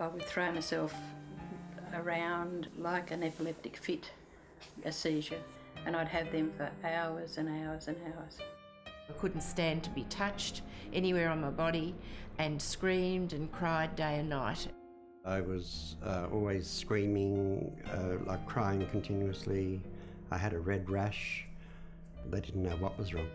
I would throw myself around like an epileptic fit, a seizure, and I'd have them for hours and hours and hours. I couldn't stand to be touched anywhere on my body and screamed and cried day and night. I was always screaming, like crying continuously. I had a red rash. They didn't know what was wrong.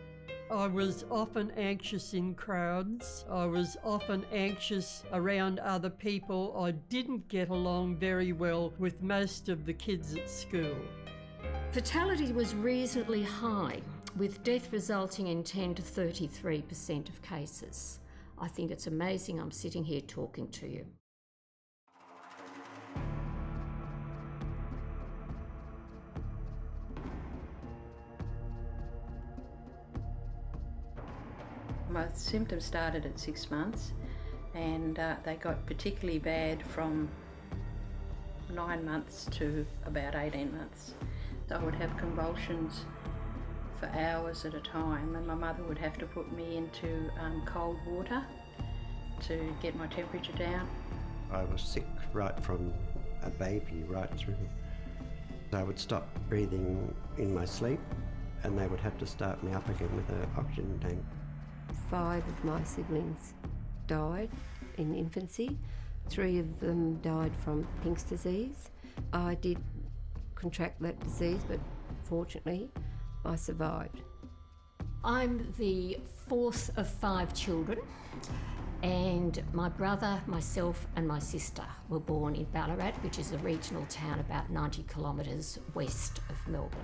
I was often anxious in crowds. I was often anxious around other people. I didn't get along very well with most of the kids at school. Fatality was reasonably high, with death resulting in 10 to 33% of cases. I think it's amazing I'm sitting here talking to you. My symptoms started at 6 months, and they got particularly bad from 9 months to about 18 months. I would have convulsions for hours at a time, and my mother would have to put me into cold water to get my temperature down. I was sick right from a baby right through. I would stop breathing in my sleep, and they would have to start me up again with an oxygen tank. 5 of my siblings died in infancy. 3 of them died from Pink's disease. I did contract that disease, but fortunately I survived. I'm the 4th of 5 children, and my brother, myself and my sister were born in Ballarat, which is a regional town about 90 kilometres west of Melbourne.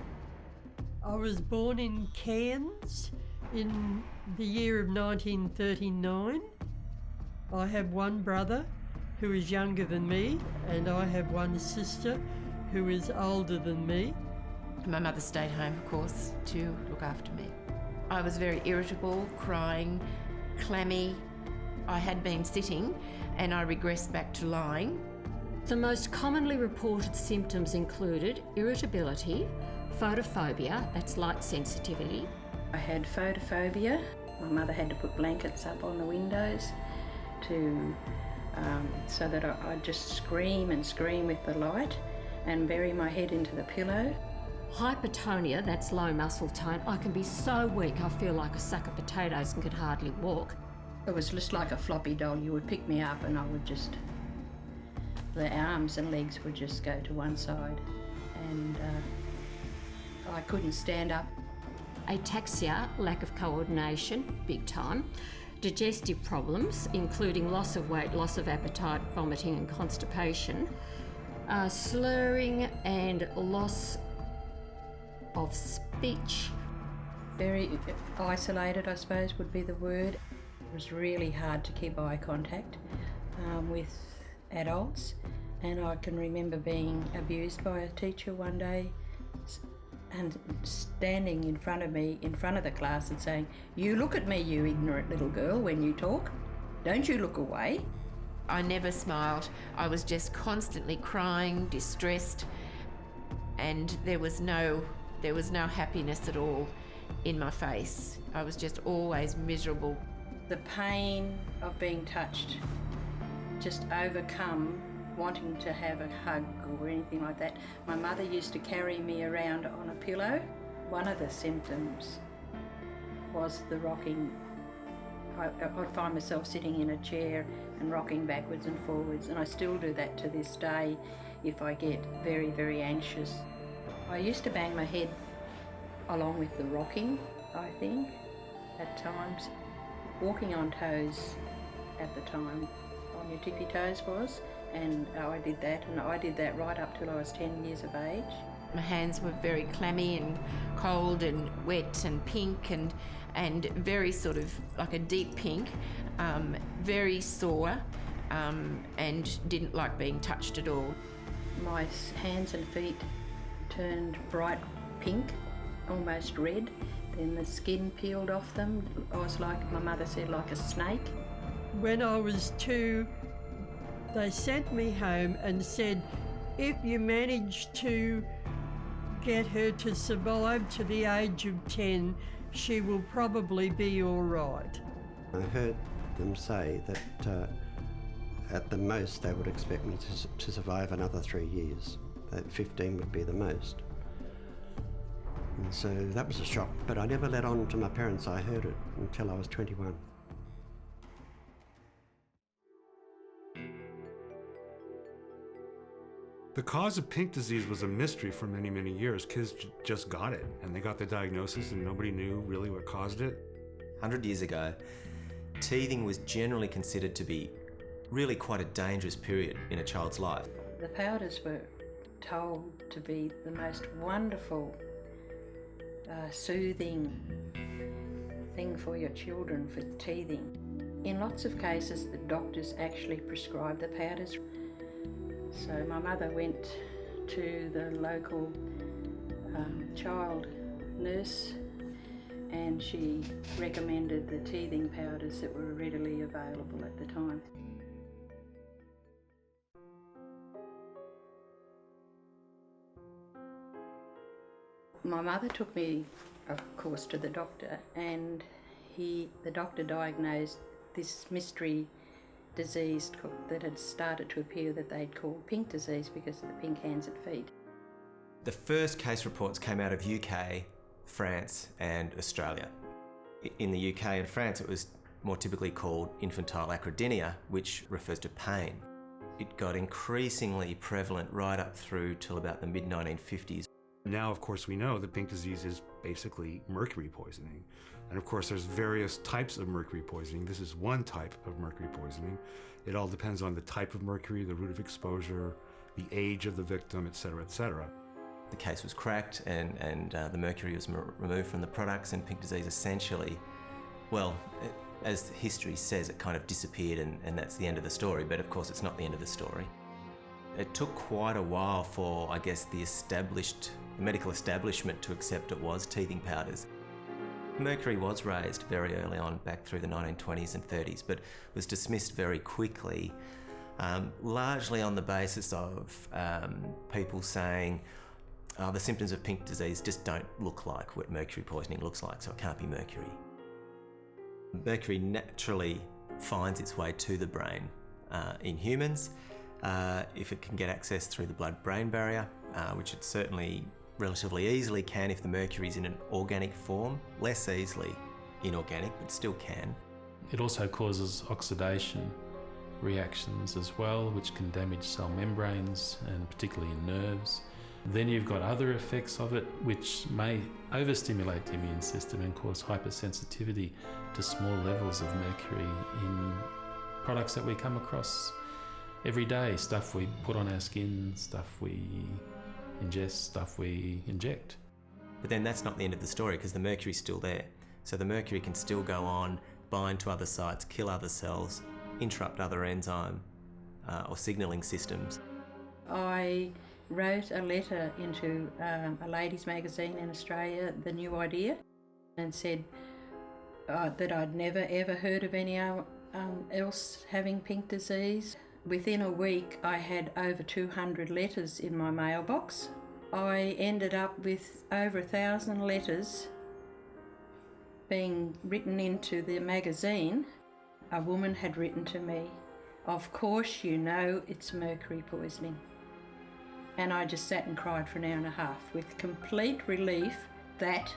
I was born in Cairns in the year of 1939. I have one brother who is younger than me, and I have one sister who is older than me. My mother stayed home, of course, to look after me. I was very irritable, crying, clammy. I had been sitting and I regressed back to lying. The most commonly reported symptoms included irritability, photophobia, that's light sensitivity. I had photophobia. My mother had to put blankets up on the windows so that I'd just scream and scream with the light and bury my head into the pillow. Hypertonia, that's low muscle tone. I can be so weak I feel like a sack of potatoes and could hardly walk. It was just like a floppy doll. You would pick me up and I would just, the arms and legs would just go to one side, and I couldn't stand up. Ataxia, lack of coordination, big time. Digestive problems, including loss of weight, loss of appetite, vomiting and constipation. Slurring and loss of speech. Very isolated, I suppose, would be the word. It was really hard to keep eye contact with adults, and I can remember being abused by a teacher one day and standing in front of me, in front of the class, and saying, "You look at me, you ignorant little girl, when you talk. Don't you look away." I never smiled. I was just constantly crying, distressed, and there was no happiness at all in my face. I was just always miserable. The pain of being touched, just overcome wanting to have a hug or anything like that. My mother used to carry me around on a pillow. One of the symptoms was the rocking. I'd find myself sitting in a chair and rocking backwards and forwards, and I still do that to this day if I get very, very anxious. I used to bang my head along with the rocking, I think, at times. Walking on toes at the time, on your tippy toes was, and I did that, and I did that right up till I was 10 years of age. My hands were very clammy and cold and wet and pink and very sort of like a deep pink, very sore, and didn't like being touched at all. My hands and feet turned bright pink, almost red. Then the skin peeled off them. I was like, my mother said, like a snake. When I was 2, they sent me home and said, if you manage to get her to survive to the age of 10, she will probably be all right. I heard them say that at the most they would expect me to survive another 3 years. 15 would be the most. And so that was a shock, but I never let on to my parents. I heard it until I was 21. The cause of pink disease was a mystery for many, many years. Kids just got it, and they got the diagnosis, and nobody knew really what caused it. 100 years ago, teething was generally considered to be really quite a dangerous period in a child's life. The powders were told to be the most wonderful, soothing thing for your children for teething. In lots of cases, the doctors actually prescribed the powders. So my mother went to the local child nurse and she recommended the teething powders that were readily available at the time. My mother took me, of course, to the doctor, and the doctor diagnosed this mystery disease that had started to appear that they'd called pink disease because of the pink hands and feet. The first case reports came out of UK, France and Australia. In the UK and France it was more typically called infantile acrodynia, which refers to pain. It got increasingly prevalent right up through till about the mid-1950s. Now, of course, we know that pink disease is basically mercury poisoning. And of course, there's various types of mercury poisoning. This is one type of mercury poisoning. It all depends on the type of mercury, the route of exposure, the age of the victim, et cetera, et cetera. The case was cracked and the mercury was removed from the products, and pink disease essentially, well, as history says, it kind of disappeared and that's the end of the story, but of course it's not the end of the story. It took quite a while for, I guess, the medical establishment to accept it was teething powders. Mercury was raised very early on, back through the 1920s and 30s, but was dismissed very quickly, largely on the basis of people saying, the symptoms of pink disease just don't look like what mercury poisoning looks like, so it can't be mercury. Mercury naturally finds its way to the brain in humans if it can get access through the blood-brain barrier, which it certainly relatively easily can if the mercury is in an organic form, less easily inorganic, but still can. It also causes oxidation reactions as well, which can damage cell membranes and particularly in nerves. Then you've got other effects of it which may overstimulate the immune system and cause hypersensitivity to small levels of mercury in products that we come across every day, stuff we put on our skin, stuff we ingest, stuff we inject. But then that's not the end of the story, because the mercury's still there. So the mercury can still go on, bind to other sites, kill other cells, interrupt other enzyme or signalling systems. I wrote a letter into a ladies' magazine in Australia, The New Idea, and said that I'd never ever heard of anyone else having pink disease. Within a week I had over 200 letters in my mailbox. I ended up with over 1,000 letters being written into the magazine. A woman had written to me, "Of course you know it's mercury poisoning." And I just sat and cried for an hour and a half with complete relief that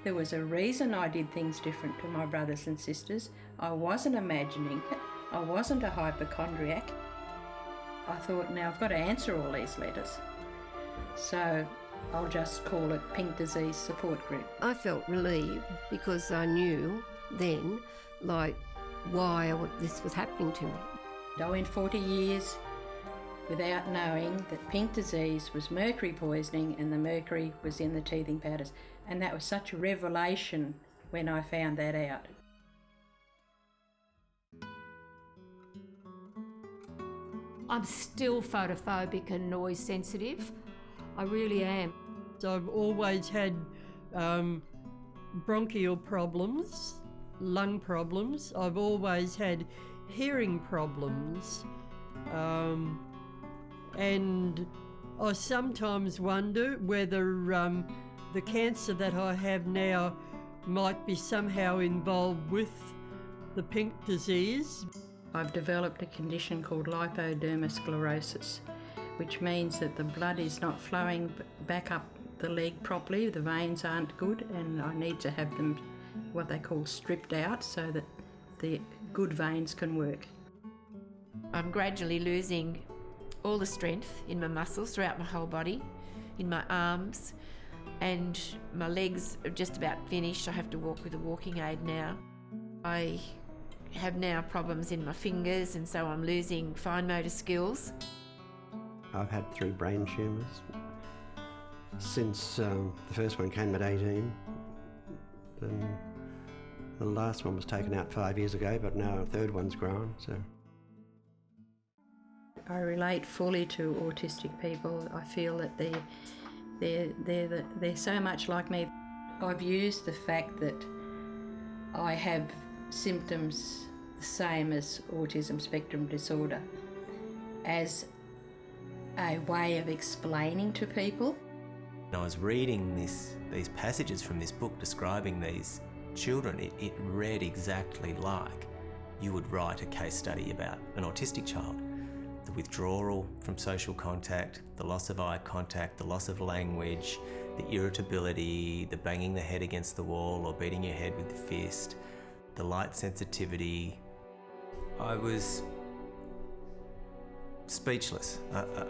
there was a reason I did things different to my brothers and sisters. I wasn't imagining it. I wasn't a hypochondriac. I thought, now I've got to answer all these letters. So I'll just call it Pink Disease Support Group. I felt relieved because I knew then, why this was happening to me. I went 40 years without knowing that pink disease was mercury poisoning and the mercury was in the teething powders. And that was such a revelation when I found that out. I'm still photophobic and noise sensitive. I really am. I've always had bronchial problems, lung problems. I've always had hearing problems. And I sometimes wonder whether the cancer that I have now might be somehow involved with the pink disease. I've developed a condition called lipodermatosclerosis, which means that the blood is not flowing back up the leg properly, the veins aren't good, and I need to have them what they call stripped out so that the good veins can work. I'm gradually losing all the strength in my muscles throughout my whole body, in my arms, and my legs are just about finished. I have to walk with a walking aid now. I have now problems in my fingers, and so I'm losing fine motor skills. I've had 3 brain tumours since the first one came at 18, and the last one was taken out 5 years ago, but now a third one's grown. So I relate fully to autistic people. I feel that they're so much like me. I've used the fact that I have symptoms the same as autism spectrum disorder as a way of explaining to people. I was reading these passages from this book describing these children. It read exactly like you would write a case study about an autistic child. The withdrawal from social contact, the loss of eye contact, the loss of language, the irritability, the banging the head against the wall or beating your head with the fist, the light sensitivity. I was speechless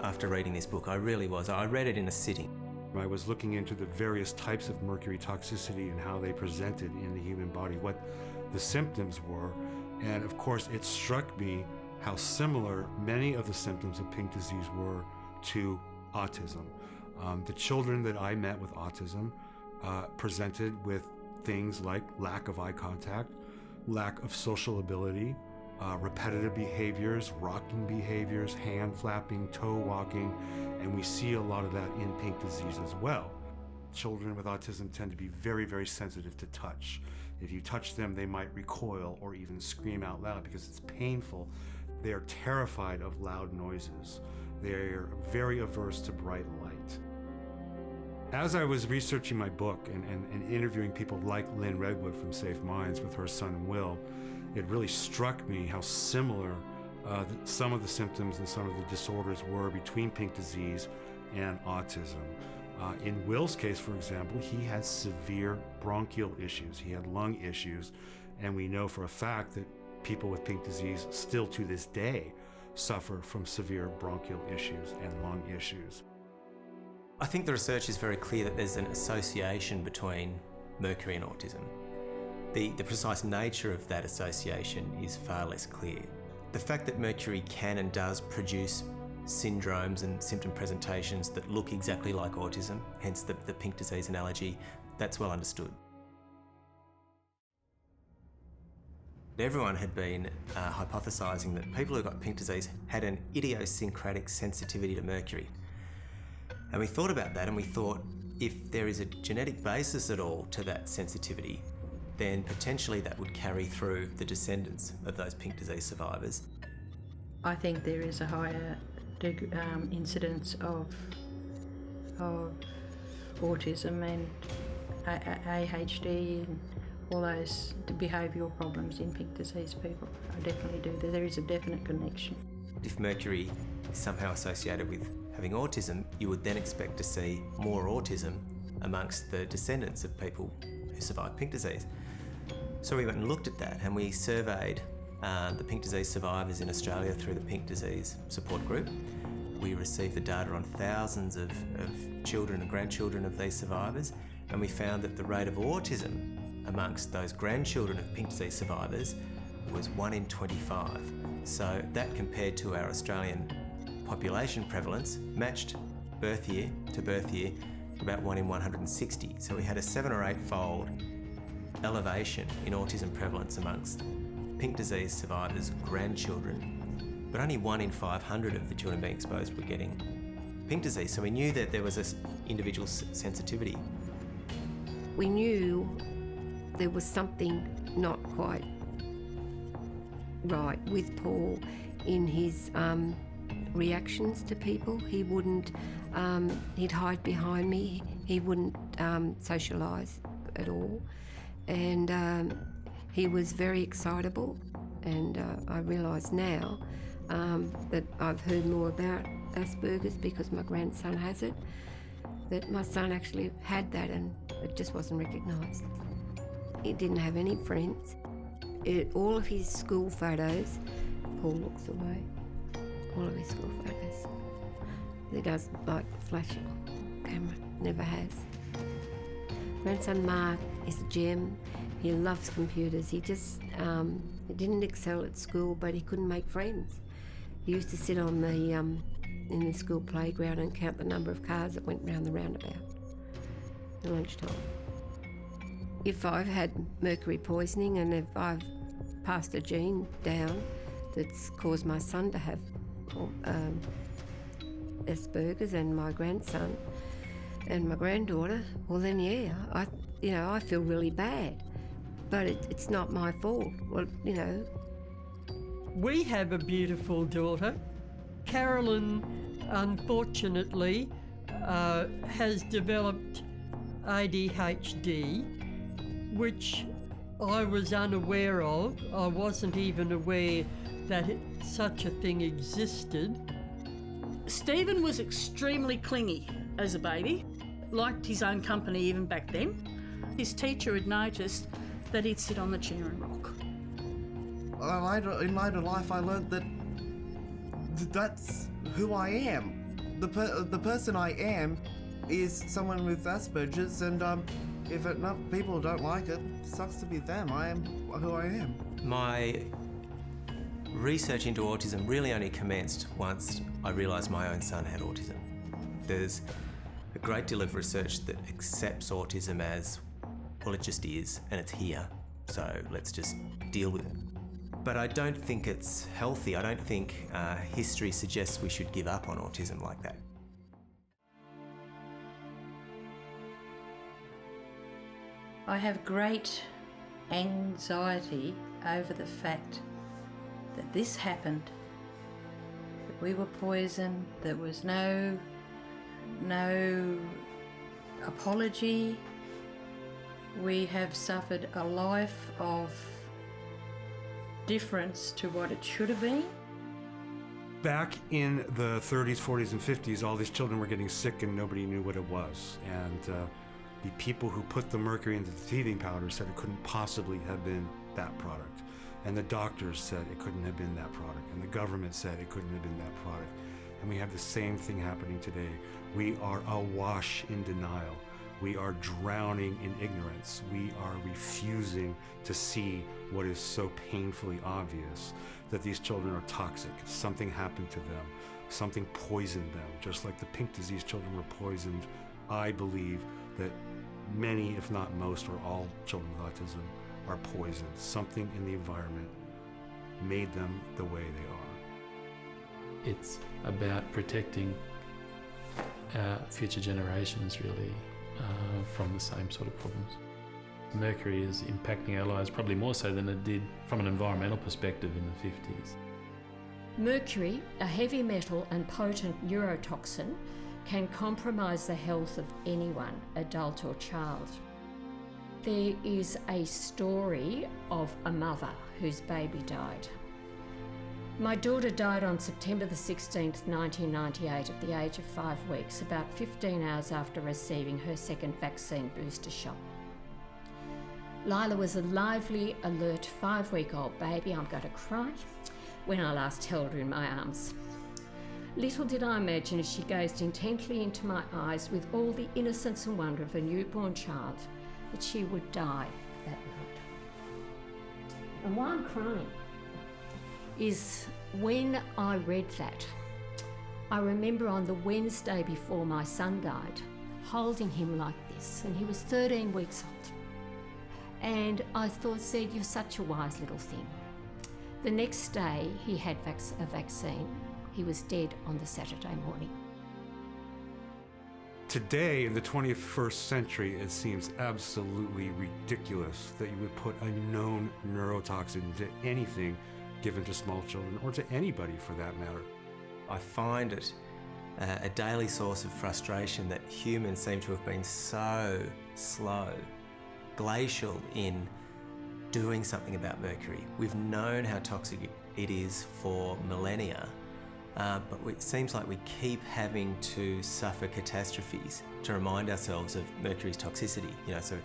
after reading this book. I really was. I read it in a sitting. I was looking into the various types of mercury toxicity and how they presented in the human body, what the symptoms were, and of course it struck me how similar many of the symptoms of pink disease were to autism. The children that I met with autism presented with things like lack of eye contact, lack of social ability, repetitive behaviors, rocking behaviors, hand flapping, toe walking, and we see a lot of that in pink disease as well. Children with autism tend to be very, very sensitive to touch. If you touch them, they might recoil or even scream out loud because it's painful. They're terrified of loud noises. They're very averse to bright light. As I was researching my book and interviewing people like Lynn Redwood from Safe Minds with her son Will, it really struck me how similar some of the symptoms and some of the disorders were between pink disease and autism. In Will's case, for example, he had severe bronchial issues. He had lung issues, and we know for a fact that people with pink disease still to this day suffer from severe bronchial issues and lung issues. I think the research is very clear that there's an association between mercury and autism. The precise nature of that association is far less clear. The fact that mercury can and does produce syndromes and symptom presentations that look exactly like autism, hence the pink disease analogy, that's well understood. Everyone had been hypothesising that people who got pink disease had an idiosyncratic sensitivity to mercury. And we thought about that and we thought if there is a genetic basis at all to that sensitivity, then potentially that would carry through the descendants of those pink disease survivors. I think there is a higher incidence of autism and ADHD and all those behavioural problems in pink disease people. I definitely do. There is a definite connection. If mercury is somehow associated with having autism, you would then expect to see more autism amongst the descendants of people who survive pink disease. So we went and looked at that and we surveyed the pink disease survivors in Australia through the Pink Disease Support Group. We received the data on thousands of children and grandchildren of these survivors, and we found that the rate of autism amongst those grandchildren of pink disease survivors was 1 in 25. So that compared to our Australian population prevalence matched birth year to birth year about 1 in 160. So we had a 7 or 8-fold elevation in autism prevalence amongst pink disease survivors' grandchildren, but only 1 in 500 of the children being exposed were getting pink disease. So we knew that there was this individual sensitivity. We knew there was something not quite right with Paul in his reactions to people. He wouldn't, he'd hide behind me. He wouldn't socialise at all. And he was very excitable And I realise now that I've heard more about Asperger's because my grandson has it, that my son actually had that and it just wasn't recognised. He didn't have any friends. All of his school photos, Paul looks away, all of his school photos. He doesn't like the flash camera, never has. Grandson Mark is a gem. He loves computers. He just he didn't excel at school, but he couldn't make friends. He used to sit on the in the school playground and count the number of cars that went round the roundabout at lunchtime. If I've had mercury poisoning and if I've passed a gene down that's caused my son to have Asperger's and my grandson and my granddaughter, well then yeah, I feel really bad. But it's not my fault. Well, We have a beautiful daughter. Carolyn, unfortunately, has developed ADHD, which I was unaware of. I wasn't even aware that such a thing existed. Stephen was extremely clingy as a baby, liked his own company even back then. His teacher had noticed that he'd sit on the chair and rock. In later life, I learned that that's who I am. The person I am is someone with Asperger's, and if people don't like it, sucks to be them. I am who I am. My research into autism really only commenced once I realised my own son had autism. There's a great deal of research that accepts autism as, well, it just is, and it's here, so let's just deal with it. But I don't think it's healthy. I don't think history suggests we should give up on autism like that. I have great anxiety over the fact that this happened, that we were poisoned, there was no apology. We have suffered a life of difference to what it should have been. Back in the 30s, 40s, and 50s, all these children were getting sick and nobody knew what it was. And the people who put the mercury into the teething powder said it couldn't possibly have been that product. And the doctors said it couldn't have been that product. And the government said it couldn't have been that product. And we have the same thing happening today. We are awash in denial. We are drowning in ignorance. We are refusing to see what is so painfully obvious, that these children are toxic. Something happened to them. Something poisoned them. Just like the pink disease children were poisoned, I believe that many, if not most, or all children with autism are poisoned. Something in the environment made them the way they are. It's about protecting future generations, really, from the same sort of problems. Mercury is impacting our lives probably more so than it did from an environmental perspective in the 50s. Mercury, a heavy metal and potent neurotoxin, can compromise the health of anyone, adult or child. There is a story of a mother whose baby died. My daughter died on September the 16th, 1998 at the age of 5 weeks, about 15 hours after receiving her second vaccine booster shot. Lila was a lively, alert 5-week-old baby, I'm going to cry, when I last held her in my arms. Little did I imagine as she gazed intently into my eyes with all the innocence and wonder of a newborn child that she would die that night. And why I'm crying is when I read that, I remember on the Wednesday before my son died, holding him like this, and he was 13 weeks old. And I said, you're such a wise little thing. The next day he had a vaccine. He was dead on the Saturday morning. Today, in the 21st century, it seems absolutely ridiculous that you would put a known neurotoxin into anything given to small children, or to anybody for that matter. I find it a daily source of frustration that humans seem to have been so slow, glacial in doing something about mercury. We've known how toxic it is for millennia, but it seems like we keep having to suffer catastrophes to remind ourselves of mercury's toxicity. You know, so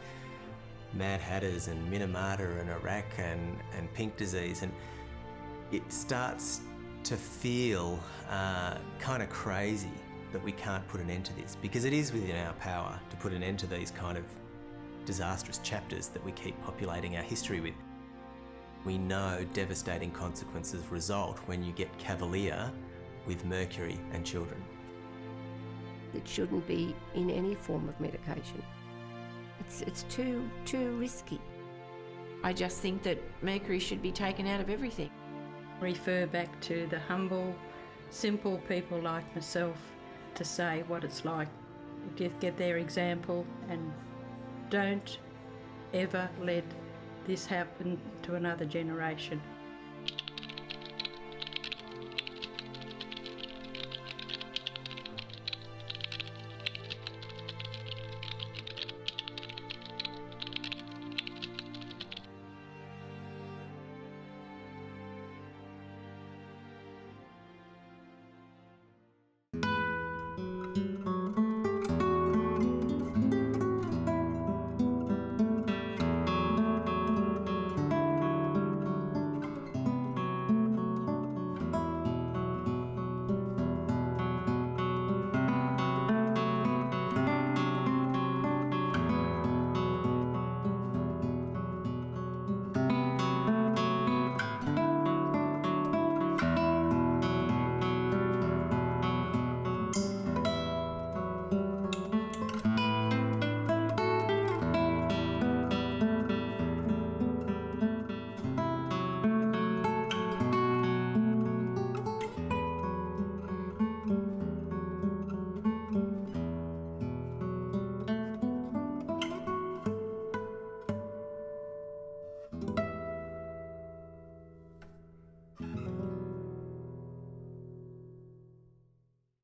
Mad Hatters and Minamata and Iraq and pink disease, and it starts to feel kind of crazy that we can't put an end to this, because it is within our power to put an end to these kind of disastrous chapters that we keep populating our history with. We know devastating consequences result when you get cavalier with mercury and children. It shouldn't be in any form of medication. It's too risky. I just think that mercury should be taken out of everything. Refer back to the humble, simple people like myself to say what it's like. Just get their example and don't ever let this happen to another generation.